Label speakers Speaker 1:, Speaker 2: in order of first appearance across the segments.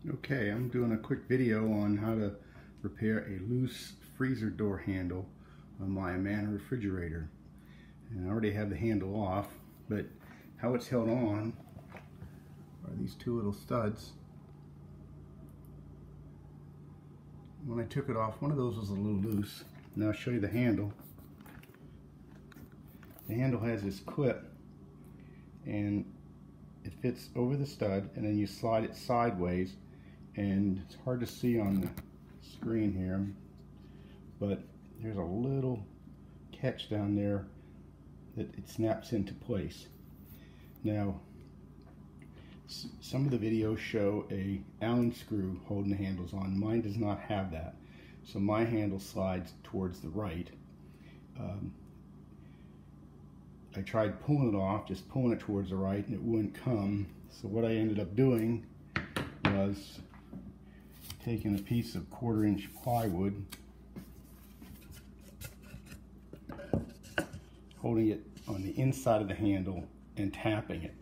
Speaker 1: Okay, I'm doing a quick video on how to repair a loose freezer door handle on my Amana refrigerator. And I already have the handle off, but how it's held on are these two little studs. When I took it off, one of those was a little loose. Now I'll show you the handle. The handle has this clip and it fits over the stud, and then you slide it sideways, and it's hard to see on the screen here, but there's a little catch down there that it snaps into place. Now some of the videos show a Allen screw holding the handles on. Mine does not have that, so my handle slides towards the right. I tried pulling it off, just pulling it towards the right, and it wouldn't come. So what I ended up doing was taking a piece of 1/4-inch plywood, holding it on the inside of the handle and tapping it.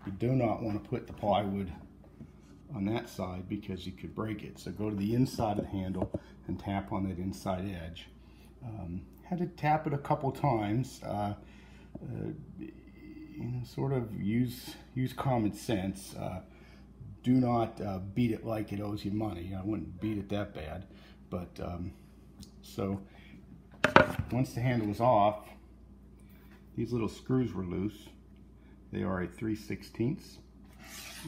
Speaker 1: You do not want to put the plywood on that side because you could break it. So go to the inside of the handle and tap on that inside edge. Had to tap it a couple times. Sort of use common sense. Do not beat it like it owes you money. I wouldn't beat it that bad, but so once the handle was off, these little screws were loose. They are a 3/16,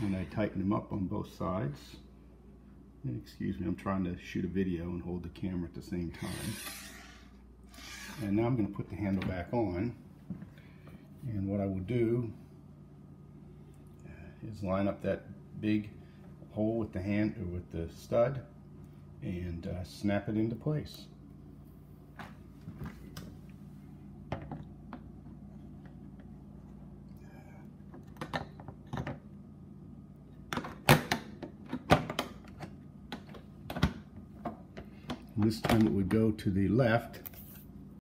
Speaker 1: and I tightened them up on both sides. Excuse me, I'm trying to shoot a video and hold the camera at the same time. And now I'm going to put the handle back on. And what I will do is line up that big hole with the stud and snap it into place. And this time it would go to the left